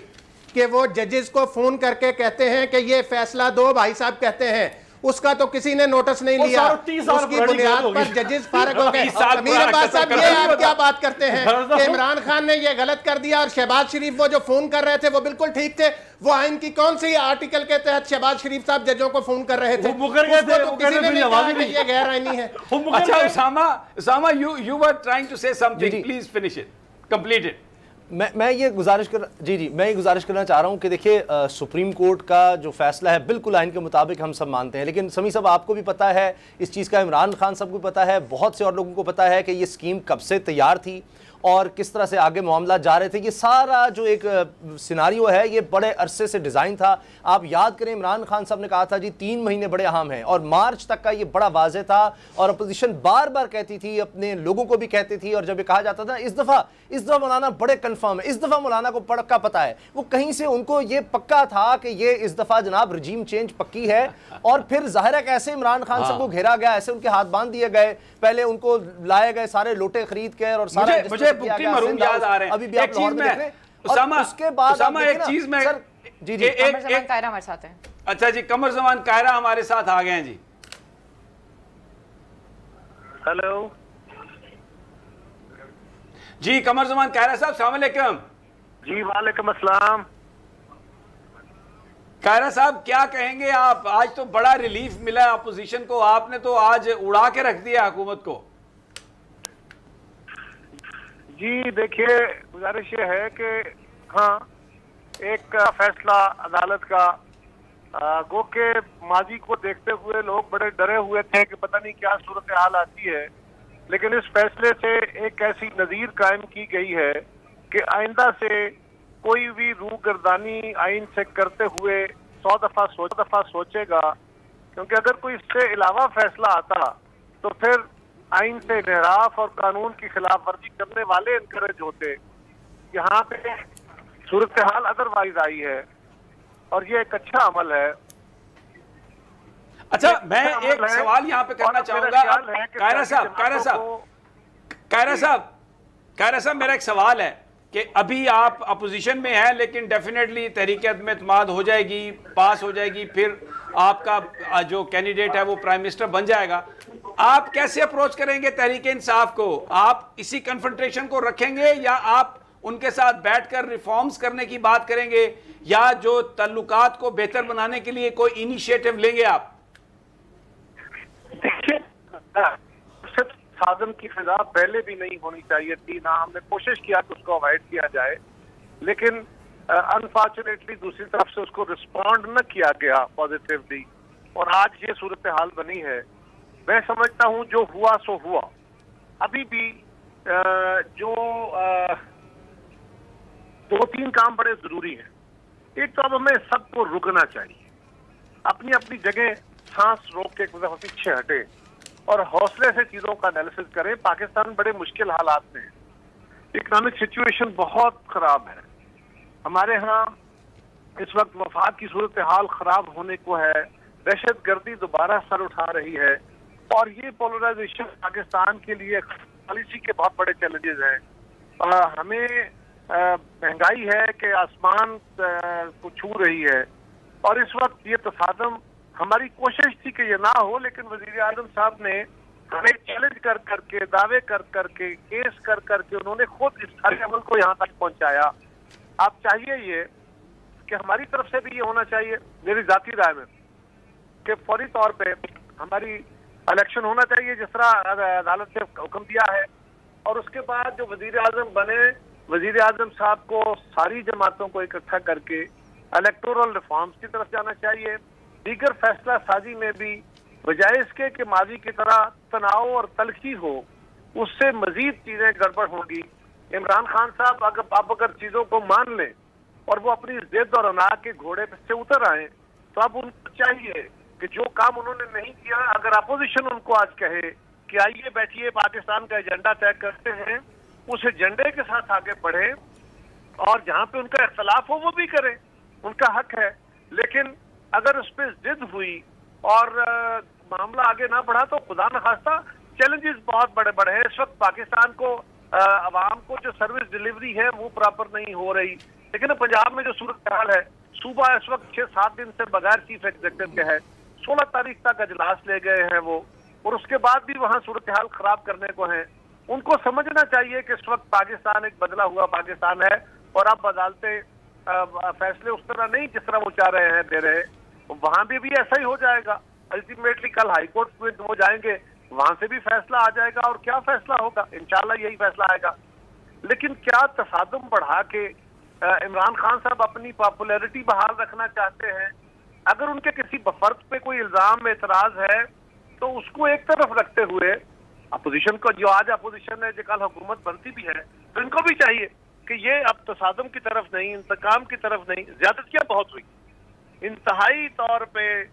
कि वो जजेस को फोन करके कहते हैं कि ये फैसला दो, भाई साहब कहते हैं, उसका तो किसी ने नोटिस नहीं लिया, उसकी बुनियाद पर जजेस फारग हो गए। अमीर अब्बास साहब ये आप क्या बात करते हैं कि इमरान खान ने ये गलत कर दिया और शहबाज शरीफ वो जो फोन कर रहे थे वो बिल्कुल ठीक थे? वो आइन की कौन सी आर्टिकल के तहत शहबाज शरीफ साहब जजों को फोन कर रहे थे? तो किसी ने नहीं कहा कि ये गैर आईनी है। अच्छा Usama, you were trying to say something, please finish it, complete it. मैं ये गुजारिश करना चाह रहा हूँ कि देखिए सुप्रीम कोर्ट का जो फैसला है बिल्कुल आइन के मुताबिक हम सब मानते हैं, लेकिन समी साहब आपको भी पता है इस चीज़ का, इमरान खान साहब को पता है, बहुत से और लोगों को पता है कि ये स्कीम कब से तैयार थी और किस तरह से आगे मामला जा रहे थे। ये सारा जो एक सिनारियो है ये बड़े अरसे से डिज़ाइन था। आप याद करें इमरान खान साहब ने कहा था जी 3 महीने बड़े अहम हैं, और मार्च तक का ये बड़ा वाज़ेह था, और अपोजिशन बार बार कहती थी, अपने लोगों को भी कहती थी, और जब ये कहा जाता था इस दफ़ा मौलाना बड़े कन्फर्म है, इस दफ़ा मौलाना को पक्का पता है, वो कहीं से उनको ये पक्का था कि ये इस दफ़ा जनाब रजीम चेंज पक्की है। और फिर जाहिर है कैसे इमरान खान साहब को घेरा गया, ऐसे उनके हाथ बांध दिए गए, पहले उनको लाए गए सारे लोटे खरीद कर, और सारा मुझे बुक्की मरूम याद आ रहे हैं। अभी भी आप लाहौर में देख रहे हैं। उसामा, उसके बाद उसामा एक चीज में जी कमर ज़मान कायरा हमारे साथ हैं। अच्छा जी, कमर ज़मान कायरा हमारे साथ आ गए हैं जी। हेलो जी, कमर ज़मान कायरा साहब, अस्सलाम वालेकुम। जी वालेकुम अस्सलाम। कायरा साहब क्या कहेंगे आप? आज तो बड़ा रिलीफ मिला अपोजिशन को, आपने तो आज उड़ा के रख दिया हुकूमत को। जी देखिए, गुजारिश ये है कि हाँ, एक फैसला अदालत का गो के माजी को देखते हुए लोग बड़े डरे हुए थे कि पता नहीं क्या सूरत हाल आती है, लेकिन इस फैसले से एक ऐसी नज़ीर कायम की गई है कि आइंदा से कोई भी रूगर्दानी आइन से करते हुए 100 दफा सोचेगा, क्योंकि अगर कोई इससे अलावा फैसला आता तो फिर आइन से इनहराफ और कानून की खिलाफ वर्जी करने वाले इनकरेज होते। यहाँ पे सूरत हाल अदरवाइज आई है और ये एक अच्छा अमल है। अच्छा, मैं एक सवाल यहाँ पे करना चाहूंगा। कायरा साहब, मेरा एक सवाल है कि अभी आप अपोजिशन में हैं, लेकिन डेफिनेटली तहरीक एतमाद हो जाएगी, पास हो जाएगी, फिर आपका जो कैंडिडेट है वो प्राइम मिनिस्टर बन जाएगा। आप कैसे अप्रोच करेंगे तहरीक इंसाफ को? आप इसी कन्फ्रंटेशन को रखेंगे या आप उनके साथ बैठकर रिफॉर्म्स करने की बात करेंगे, या जो ताल्लुकात को बेहतर बनाने के लिए कोई इनिशिएटिव लेंगे आप? देखिए, साजम की फिजा पहले भी नहीं होनी चाहिए थी ना, हमने कोशिश किया कि उसको अवॉइड किया जाए, लेकिन अनफॉर्चुनेटली दूसरी तरफ से उसको रिस्पॉन्ड न किया गया पॉजिटिवली, और आज ये सूरत हाल बनी है। मैं समझता हूँ जो हुआ सो हुआ। अभी भी जो 2-3 काम बड़े जरूरी हैं। एक तो अब हमें सबको रुकना चाहिए, अपनी अपनी जगह सांस रोक के पीछे हटे और हौसले से चीजों का एनालिसिस करें। पाकिस्तान बड़े मुश्किल हालात में है, इकोनॉमिक सिचुएशन बहुत खराब है। हमारे यहाँ इस वक्त वफाक की सूरत हाल खराब होने को है, दहशत गर्दी दोबारा सर उठा रही है, और ये पोलराइजेशन पाकिस्तान के लिए पॉलिसी के बहुत बड़े चैलेंजेस हैं। हमें महंगाई है कि आसमान को छू रही है, और इस वक्त ये तसादम, हमारी कोशिश थी कि ये ना हो, लेकिन वजीर आजम साहब ने हमें चैलेंज कर करके, दावे कर करके, केस कर करके उन्होंने खुद इस सारे अमल को यहाँ तक पहुँचाया। आप चाहिए ये कि हमारी तरफ से भी ये होना चाहिए, मेरी जाती राय में, कि फौरी तौर पे हमारी इलेक्शन होना चाहिए जिस तरह अदालत से हुक्म दिया है, और उसके बाद जो वजीर आजम बने, वजीर आजम साहब को सारी जमातों को इकट्ठा करके इलेक्टोरल रिफॉर्म्स की तरफ जाना चाहिए। दीगर फैसला साजी में भी बजाय इसके कि माजी की तरह तनाव और तलखी हो, उससे मजीद चीजें गड़बड़ होंगी। इमरान खान साहब अगर चीजों को मान लें और वो अपनी जिद और अना के घोड़े से उतर आए, तो अब उनको चाहिए कि जो काम उन्होंने नहीं किया, अगर अपोजिशन उनको आज कहे कि आइए बैठिए पाकिस्तान का एजेंडा तय करते हैं, उस एजेंडे के साथ आगे बढ़े, और जहां पे उनका इख्तलाफ हो वो भी करें, उनका हक है। लेकिन अगर उस पर जिद हुई और मामला आगे ना बढ़ा तो खुदा न खास्ता चैलेंजेस बहुत बड़े बड़े हैं। इस वक्त पाकिस्तान को अवाम को जो सर्विस डिलीवरी है वो प्रॉपर नहीं हो रही। लेकिन पंजाब में जो सूरत हाल है, सूबा इस वक्त 6-7 दिन से बगैर चीफ एग्जीक्यूटिव के है, 16 तारीख तक अजलास ले गए हैं वो, और उसके बाद भी वहाँ सूरत हाल खराब करने को है। उनको समझना चाहिए कि इस वक्त पाकिस्तान एक बदला हुआ पाकिस्तान है, और अब अदालतें फैसले उस तरह नहीं जिस तरह वो चाह रहे हैं दे रहे, वहां भी ऐसा ही हो जाएगा। अल्टीमेटली कल हाई कोर्ट में वो जाएंगे, वहां से भी फैसला आ जाएगा, और क्या फैसला होगा, इंशाल्लाह यही फैसला आएगा। लेकिन क्या तसादुम बढ़ा के इमरान खान साहब अपनी पॉपुलैरिटी बहाल रखना चाहते हैं? अगर उनके किसी फर्द पे कोई इल्जाम में एतराज है तो उसको एक तरफ रखते हुए अपोजिशन को, जो आज अपोजिशन है, जो कल हुकूमत बनती भी है, तो इनको भी चाहिए कि ये अब तसादुम की तरफ नहीं, इंतकाम की तरफ नहीं। ज्यादतियां बहुत हुई, इंतहाई तौर पे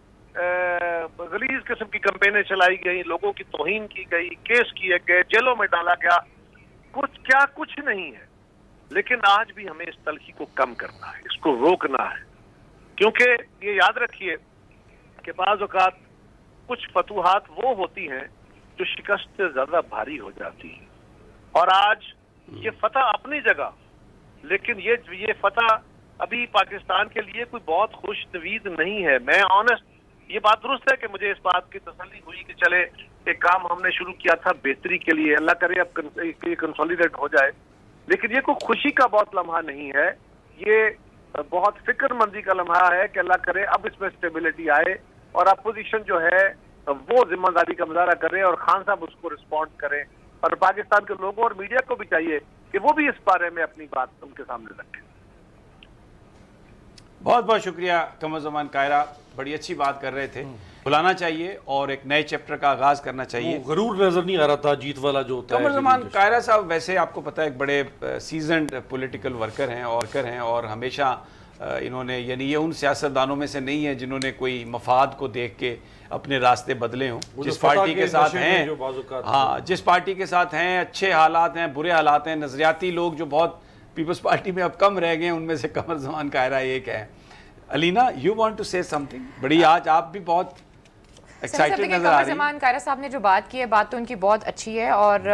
गलीज किस्म की कैंपेनें चलाई गई, लोगों की तौहीन की गई, केस किए गए, जेलों में डाला गया, कुछ नहीं है। लेकिन आज भी हमें इस तलखी को कम करना है, इसको रोकना है, क्योंकि ये याद रखिए कि बाज़ औक़ात कुछ फतूहात वो होती हैं जो शिकस्त से ज्यादा भारी हो जाती है। और आज ये फतह अपनी जगह, लेकिन ये फतह अभी पाकिस्तान के लिए कोई बहुत खुश नवीद नहीं है। मैं ऑनेस्ट, ये बात दुरुस्त है कि मुझे इस बात की तसल्ली हुई कि चले एक काम हमने शुरू किया था बेहतरी के लिए, अल्लाह करे अब ये कंसोलिडेट हो जाए, लेकिन ये कोई खुशी का बहुत लम्हा नहीं है, ये बहुत फिक्रमंदी का लम्हा है कि अल्लाह करे अब इसमें स्टेबिलिटी आए और अपोजिशन जो है वो जिम्मेदारी का मुजाहरा करे और खान साहब उसको रिस्पॉन्ड करें। और पाकिस्तान के लोगों और मीडिया को भी चाहिए कि वो भी इस बारे में अपनी बात उनके सामने रखें। बहुत बहुत शुक्रिया कमर ज़मान कायरा, बड़ी अच्छी बात कर रहे थे। बुलाना चाहिए और एक नए चैप्टर का आगाज करना चाहिए। गरूर नजर नहीं आ रहा था जीत वाला जो होता है। कमर ज़मान कायरा साहब वैसे आपको पता है एक बड़े सीजन्ड पॉलिटिकल वर्कर हैं और हमेशा इन्होंने, यानी ये उन सियासतदानों में से नहीं है जिन्होंने कोई मफाद को देख के अपने रास्ते बदले हों। जिस पार्टी के साथ हैं, हाँ, जिस पार्टी के साथ हैं, अच्छे हालात हैं, बुरे हालात हैं, नजरियाती लोग जो बहुत पीपल्स पार्टी में अब कम रह गए हैं, उनमें से कमर ज़मान कायरा एक है। Alina, you want to say something? बड़ी आज आप भी बहुत एक्साइटेड नजर आ रही हैं। कमर ज़मान कायरा साहब ने जो बात की है, बात तो उनकी बहुत अच्छी है, और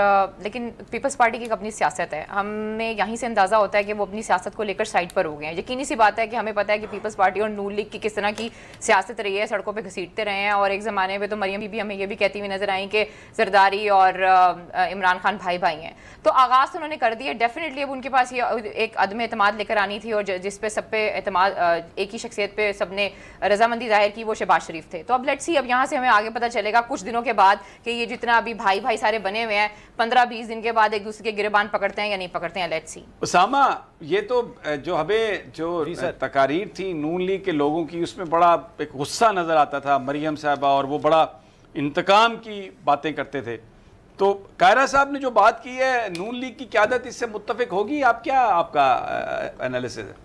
लेकिन पीपल्स पार्टी की एक अपनी सियासत है। हमें यहीं से अंदाज़ा होता है कि वो अपनी सियासत को लेकर साइड पर हो गए हैं। यकीनी सी बात है कि हमें पता है कि पीपल्स पार्टी और नून लीग की किस तरह की सियासत रही है, सड़कों पर घसीटते रहे हैं। और एक ज़माने में तो मरियम बीबी हमें ये भी कहती हुई नजर आई कि जरदारी और इमरान खान भाई भाई हैं। तो आगाज़ तो उन्होंने कर दिया, डेफिनेटली अब उनके पास ये एक अदम एतमाद लेकर आनी थी, और जिस पे सब पे एतमाद, एक ही शख्सियत पे सब ने रजामंदी जाहिर की, वो शहबाज शरीफ थे। तो अब लेट्स सी, अब यहाँ से हमें आगे पता चलेगा कुछ दिनों के बाद कि ये जितना अभी भाई भाई सारे बने हुए हैं, 15-20 दिन के बाद एक दूसरे के गिरबान पकड़ते हैं या नहीं पकड़ते हैं। Let's see. उसामा, ये तो जो हमें जो तकारीर थी नून लीग के लोगों की, उसमें बड़ा एक गुस्सा नजर आता था मरियम साहबा, और वो बड़ा इंतकाम की बातें करते थे। तो कायरा साहब ने जो बात की है, नून लीग की क़यादत इससे मुत्तफिक होगी? आप क्या, आपका एनालिसिस है?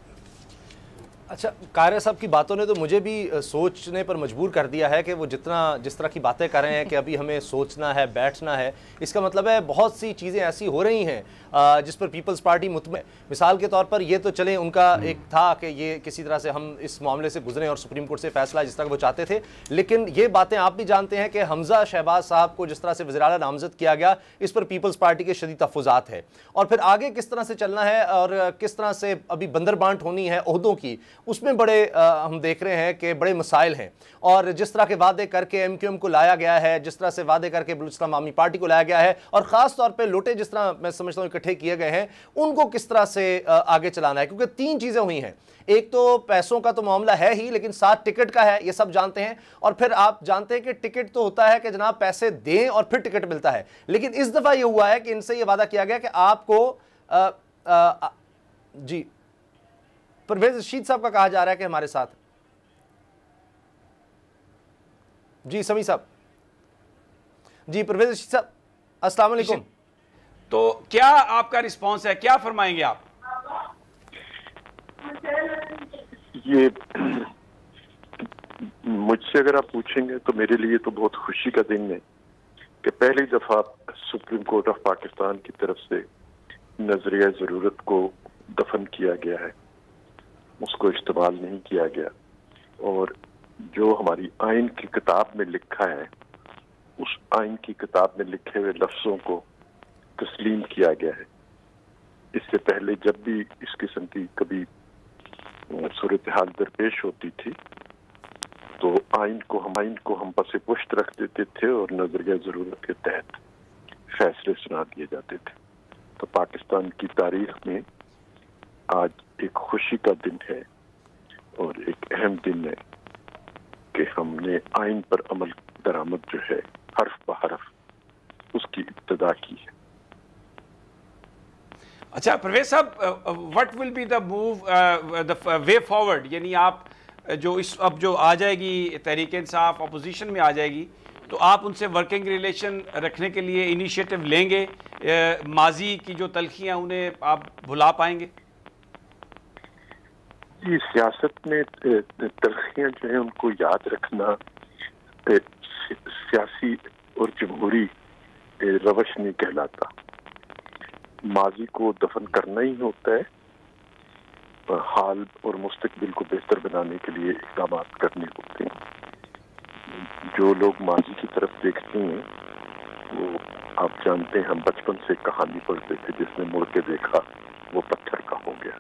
अच्छा, कायरा साहब की बातों ने तो मुझे भी सोचने पर मजबूर कर दिया है कि वो जिस तरह की बातें कर रहे हैं कि अभी हमें सोचना है, बैठना है। इसका मतलब है बहुत सी चीज़ें ऐसी हो रही हैं जिस पर पीपल्स पार्टी मिसाल के तौर पर ये तो चले, उनका एक था कि ये किसी तरह से हम इस मामले से गुजरें और सुप्रीम कोर्ट से फैसला जिस तरह वो चाहते थे। लेकिन ये बातें आप भी जानते हैं कि हमजा शहबाज साहब को जिस तरह से वज़ीर आला नामज़द किया गया, इस पर पीपल्स पार्टी के शदीद तहफ़्फ़ुज़ात है। और फिर आगे किस तरह से चलना है और किस तरह से अभी बंदर बांट होनी है ओहदों की, उसमें बड़े हम देख रहे हैं कि बड़े मसाइल हैं। और जिस तरह के वादे करके MQM को लाया गया है, जिस तरह से वादे करके बलूचिस्तान आवामी पार्टी को लाया गया है, और ख़ास तौर पे लोटे जिस तरह मैं समझता हूँ इकट्ठे किए गए हैं, उनको किस तरह से आगे चलाना है। क्योंकि 3 चीज़ें हुई हैं, एक तो पैसों का तो मामला है ही, लेकिन साथ टिकट का है, ये सब जानते हैं। और फिर आप जानते हैं कि टिकट तो होता है कि जनाब पैसे दें और फिर टिकट मिलता है, लेकिन इस दफ़ा ये हुआ है कि इनसे ये वादा किया गया कि आपको जी परवेज रशीद साहब का कहा जा रहा है कि हमारे साथ, जी समी साहब, जी परवेज रशीद साहब, अस्सलाम वालेकुम। तो क्या आपका रिस्पांस है, क्या फरमाएंगे आप? ये मुझसे अगर आप पूछेंगे तो मेरे लिए तो बहुत खुशी का दिन है कि पहली दफा सुप्रीम कोर्ट ऑफ पाकिस्तान की तरफ से नजरिया जरूरत को दफन किया गया है, उसको इस्तेमाल नहीं किया गया, और जो हमारी आइन की किताब में लिखा है, उस आइन की किताब में लिखे हुए लफ्जों को तस्लीम किया गया है। इससे पहले जब भी इस किस्म की कभी सूरत हाल दरपेश होती थी तो आइन को हम पसे पुश्त रख देते थे और नजरिया जरूरत के तहत फैसले सुना दिए जाते थे। तो पाकिस्तान की तारीख में आज एक खुशी का दिन है और एक अहम दिन है कि हमने आइन पर अमल दरामद जो है हर्फ ब हर्फ उसकी इब्तिदा की है। अच्छा परवेज साहब, what will be the move, the way forward? यानी आप जो अब जो आ जाएगी तहरीक इंसाफ अपोजिशन में आ जाएगी, तो आप उनसे वर्किंग रिलेशन रखने के लिए इनिशिएटिव लेंगे? माजी की जो तलखियां उन्हें आप भुला पाएंगे? जी, सियासत में तलखियां जो है उनको याद रखना सियासी और जमहूरी रवश नहीं कहलाता। माजी को दफन करना ही होता है, हाल और मुस्तकबिल को बेहतर बनाने के लिए इक़दाम करने होते हैं। जो लोग माजी की तरफ देखते हैं वो आप जानते हैं, हम बचपन से कहानी पढ़ते थे, जिसने मुड़ के देखा वो पत्थर का हो गया।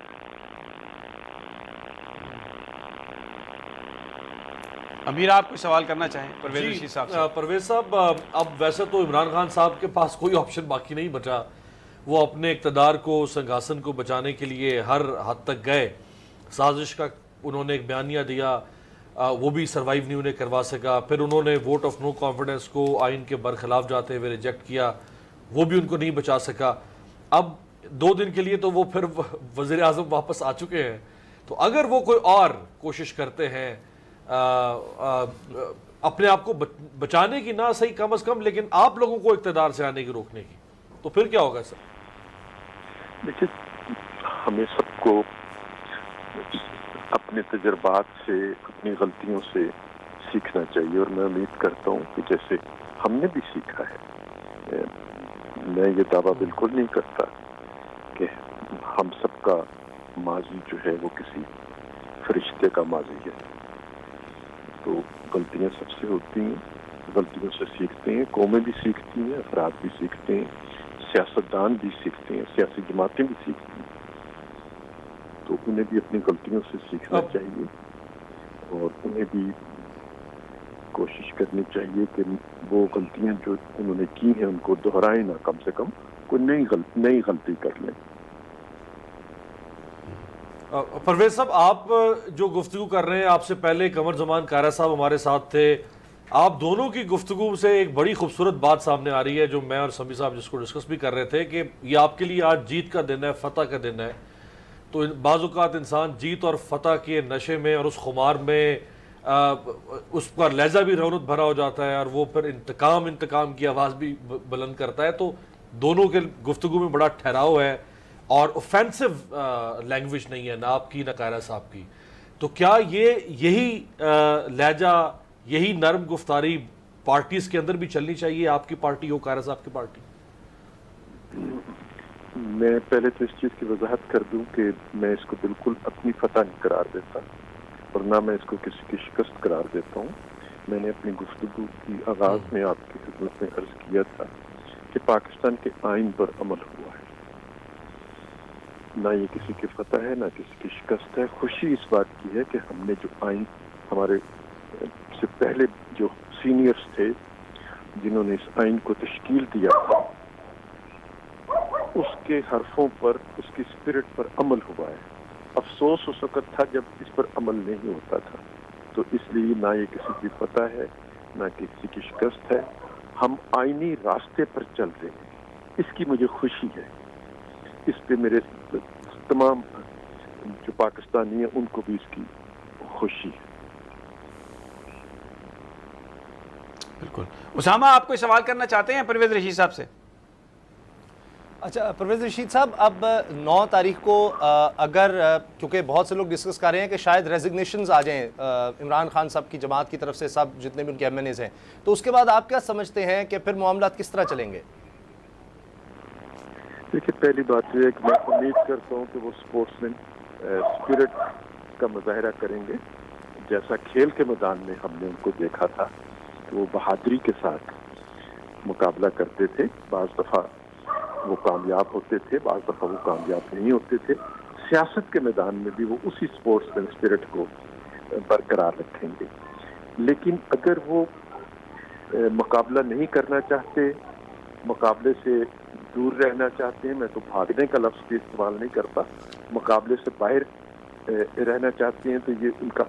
अमीर, आप कोई सवाल करना चाहें परवेज रशीद साहब से? परवेज साहब, अब वैसे तो इमरान खान साहब के पास कोई ऑप्शन बाकी नहीं बचा। वो अपने इक़्तिदार को, सिंहासन को बचाने के लिए हर हद तक गए। साजिश का उन्होंने एक बयानिया दिया, वो भी सर्वाइव नहीं उन्हें करवा सका। फिर उन्होंने वोट ऑफ नो कॉन्फिडेंस को आइन के बरखिलाफ जाते हुए रिजेक्ट किया, वो भी उनको नहीं बचा सका। अब 2 दिन के लिए तो वो फिर वज़ीर आज़म वापस आ चुके हैं, तो अगर वो कोई और कोशिश करते हैं अपने आप को बचाने की, ना सही कम से कम, लेकिन आप लोगों को इक़्तिदार से आने की, रोकने की, तो फिर क्या होगा सर? देखिए, हमें सबको अपने तजर्बात से, अपनी गलतियों से सीखना चाहिए, और मैं उम्मीद करता हूँ कि जैसे हमने भी सीखा है। मैं ये दावा बिल्कुल नहीं करता कि हम सबका माजी जो है वो किसी फरिश्ते का माजी है। तो गलतियाँ सबसे होती हैं, गलतियों से सीखते हैं, कौमें भी सीखती हैं, अफराद भी सीखते हैं, सियासतदान भी सीखते हैं, सियासी जमातें भी सीखती हैं। तो उन्हें भी अपनी गलतियों से सीखना चाहिए, और उन्हें भी कोशिश करनी चाहिए कि वो गलतियां जो उन्होंने की हैं उनको दोहराएं ना, कम से कम कोई नई गलती कर लें। परवेज साहब, आप जो गुफ्तगू कर रहे हैं, आपसे पहले कमर जमान कारा साहब हमारे साथ थे, आप दोनों की गुफ्तगू से एक बड़ी खूबसूरत बात सामने आ रही है, जो मैं और समी साहब जिसको डिस्कस भी कर रहे थे, कि ये आपके लिए आज जीत का दिन है, फतह का दिन है। तो बाज़ औक़ात इंसान जीत और फतह के नशे में और उस खुमार में उस पर लहजा भी रौनक भरा हो जाता है, और वो फिर इंतकाम की आवाज़ भी बुलंद करता है। तो दोनों के गुफ्तगू में बड़ा ठहराव है, और ऑफेंसिव लैंग्वेज नहीं है, ना आपकी ना कायरा साहब की। तो क्या यही लहजा, यही नरम गुफ्तारी पार्टीज़ के अंदर भी चलनी चाहिए, आपकी पार्टी हो, कायरा साहब की पार्टी? मैं पहले तो इस चीज़ की वजाहत कर दूं कि मैं इसको बिल्कुल अपनी फतह नहीं करार देता, और ना मैं इसको किसी की शिकस्त करार देता हूँ। मैंने अपनी गुफ्तगू की आगाज़ में आपकी खिदमत में अर्ज किया था कि पाकिस्तान के आइन पर अमल हुआ है, ना ये किसी की फतह है, ना किसी की शिकस्त है। खुशी इस बात की है कि हमने जो आइन, हमारे से पहले जो सीनियर्स थे जिन्होंने इस आइन को तश्कील दिया था, उसके हरफों पर, उसकी स्पिरिट पर अमल हुआ है। अफसोस उस वक़्त था जब इस पर अमल नहीं होता था। तो इसलिए ना ये किसी की फतह है, ना किसी की शिकस्त है। हम आईनी रास्ते पर चल रहे हैं, इसकी मुझे खुशी है। इस पे मेरे तमाम जो पाकिस्तानी हैं उनको भी इसकी खुशी है। बिल्कुल। उसामा, आप कोई सवाल करना चाहते हैं परवेज रशीद साहब से? अच्छा परवेज रशीद साहब, अब 9 तारीख को अगर, क्योंकि बहुत से लोग डिस्कस कर रहे हैं कि शायद रेजिग्नेशंस आ जाएं इमरान खान साहब की जमात की तरफ से, सब जितने भी उनके एमएनएज हैं, तो उसके बाद आप क्या समझते हैं कि फिर मामला किस तरह चलेंगे? देखिए, पहली बात यह है कि मैं उम्मीद करता हूँ कि वो स्पोर्ट्समैन स्पिरिट का मुजाहरा करेंगे। जैसा खेल के मैदान में हमने उनको देखा था कि वो बहादुरी के साथ मुकाबला करते थे। बाज़ दफ़ा वो कामयाब होते थे, बाज़ दफ़ा वो कामयाब नहीं होते थे। सियासत के मैदान में भी वो उसी स्पोर्ट्समैन स्पिरिट को बरकरार रखेंगे। लेकिन अगर वो मुकाबला नहीं करना चाहते, मुकाबले से दूर रहना चाहते हैं, मैं तो भागने का लफ्ज़ भी इस्तेमाल नहीं करता, मुकाबले से बाहर रहना चाहते हैं, तो ये उनका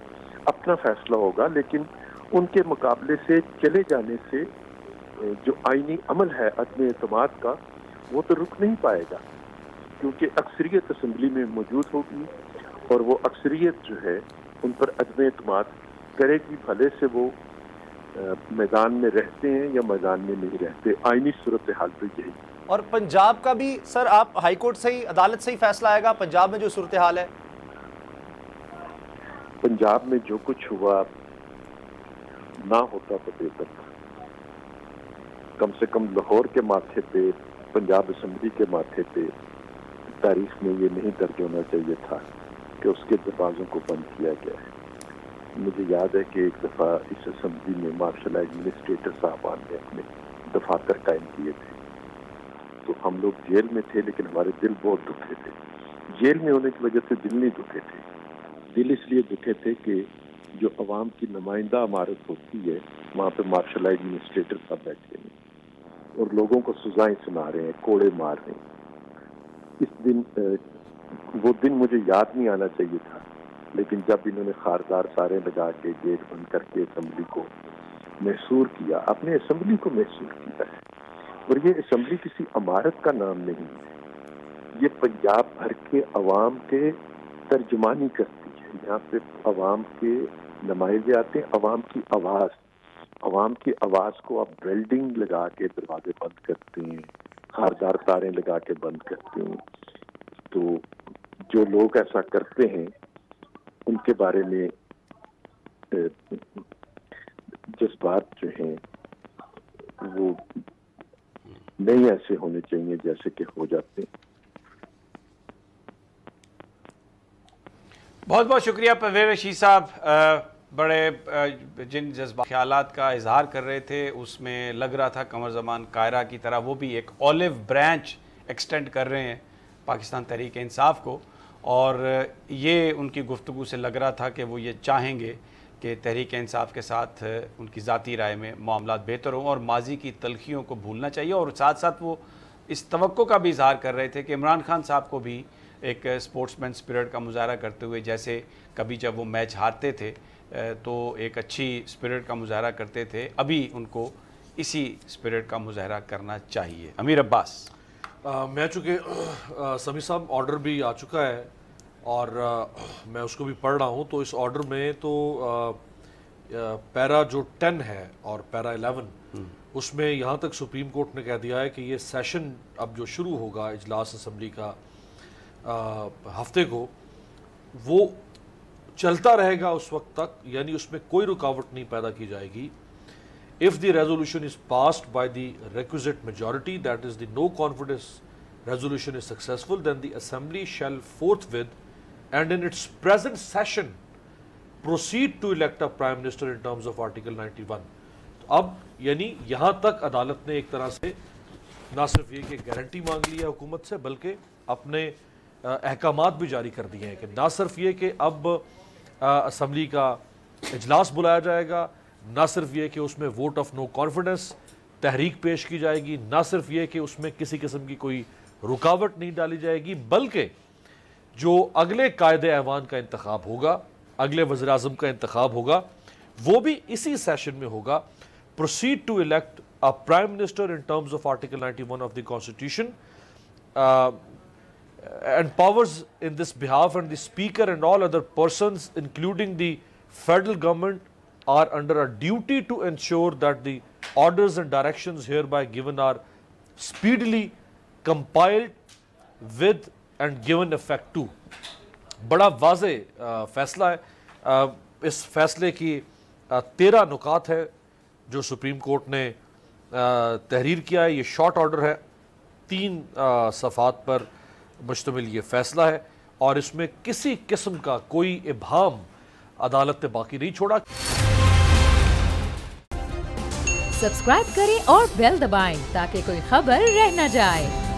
अपना फैसला होगा। लेकिन उनके मुकाबले से चले जाने से जो आईनी अमल है अदम एतमाद का, वो तो रुक नहीं पाएगा, क्योंकि अक्सरियत असम्बली में मौजूद होगी, और वो अक्सरियत जो है उन पर अदम एतमाद करेगी, भले से वो मैदान में रहते हैं या मैदान में नहीं रहते। आईनी सूरत हाल तो यही। और पंजाब का भी सर, आप हाई कोर्ट से ही, अदालत से ही फैसला आएगा पंजाब में जो सूरत हाल है? पंजाब में जो कुछ हुआ ना होता तो बेहतर था। कम से कम लाहौर के माथे पे, पंजाब असम्बली के माथे पे तारीख में ये नहीं दर्ज होना चाहिए था कि उसके दरवाज़ों को बंद किया गया है। मुझे याद है कि एक दफ़ा इस असम्बली में मार्शल एडमिनिस्ट्रेटर साहबान ने अपने दफातर कायम किए थे, तो हम लोग जेल में थे, लेकिन हमारे दिल बहुत दुखे थे। जेल में होने की वजह से दिल नहीं दुखे थे, दिल इसलिए दुखे थे कि जो अवाम की नुमाइंदा इमारत होती है, वहाँ पे मार्शल एडमिनिस्ट्रेटर साहब बैठे हैं और लोगों को सजाएं सुना रहे हैं, कोड़े मार रहे हैं। इस दिन वो दिन मुझे याद नहीं आना चाहिए था, लेकिन जब इन्होंने खारदार सारे लगा के गेट बंद करके असम्बली को महसूर किया, अपने असम्बली को महसूर किया है। और ये असम्बली किसी इमारत का नाम नहीं है, ये पंजाब भर के अवाम के तर्जुमानी करती है। यहाँ पे अवाम के नुमाइंदे आते हैं, अवाम की आवाज़ को आप वेल्डिंग लगा के दरवाजे बंद करते हैं, धारदार तारें लगा के बंद करते हैं। तो जो लोग ऐसा करते हैं उनके बारे में जज्बात जो हैं वो नहीं ऐसे होने चाहिए जैसे कि हो जाते हैं। बहुत बहुत शुक्रिया परवेज़ रशीद साहब। बड़े जिन जज्बा ख्यालात का इजहार कर रहे थे उसमें लग रहा था कमर ज़मान कायरा की तरह वो भी एक ऑलिव ब्रांच एक्सटेंड कर रहे हैं पाकिस्तान तहरीक इंसाफ को, और ये उनकी गुफ्तगू से लग रहा था कि वो ये चाहेंगे कि तहरीक इंसाफ के साथ उनकी ज़ाती राय में मामलात बेहतर हों और माजी की तलखियों को भूलना चाहिए। और साथ साथ वो इस तवक्को का भी इजहार कर रहे थे कि इमरान खान साहब को भी एक स्पोर्ट्समैन स्पिरिट का मुजाहरा करते हुए, जैसे कभी जब वो मैच हारते थे तो एक अच्छी स्पिरिट का मुजाहरा करते थे, अभी उनको इसी स्पिरिट का मुजाहरा करना चाहिए। अमीर अब्बास, मैं चूँकि समी साहब ऑर्डर भी आ चुका है और मैं उसको भी पढ़ रहा हूँ, तो इस ऑर्डर में तो पैरा जो 10 है और पैरा 11 उसमें यहाँ तक सुप्रीम कोर्ट ने कह दिया है कि ये सेशन अब जो शुरू होगा इजलास असम्बली का हफ्ते को, वो चलता रहेगा उस वक्त तक, यानी उसमें कोई रुकावट नहीं पैदा की जाएगी। If the resolution is passed by the requisite majority, that is the no confidence resolution is successful, then the assembly shall forthwith and in its present session proceed to elect a prime minister in terms of article 91। तो अब यानी यहाँ तक अदालत ने एक तरह से ना सिर्फ ये कि गारंटी मांग ली है हुकूमत से, बल्कि अपने अहकामात भी जारी कर दिए हैं कि ना सिर्फ ये कि अब असम्बली का इजलास बुलाया जाएगा, ना सिर्फ ये कि उसमें वोट ऑफ नो कॉन्फिडेंस तहरीक पेश की जाएगी, ना सिर्फ ये कि उसमें किसी किस्म की कोई रुकावट नहीं डाली जाएगी, बल्कि जो अगले कायदे ऐवान का इंतखाब होगा, अगले वज़ीर आज़म का इंतखाब होगा, वो भी इसी सेशन में होगा। Proceed to elect a prime minister in terms of article 91 of the constitution and powers in this behalf, and the speaker and all other persons including the federal government are under a duty to ensure that the orders and directions hereby given are speedily compiled with and given effect to। बड़ा वाज़े फैसला है। इस फैसले की 13 नुकात है जो supreme court ने तहरीर किया है। ये शॉर्ट ऑर्डर है, 3 सफ़ात पर मुश्तमिल ये फैसला है और इसमें किसी किस्म का कोई इबाहम अदालत ने बाकी नहीं छोड़ा। सब्सक्राइब करें और बेल दबाएं ताकि कोई खबर रह न जाए।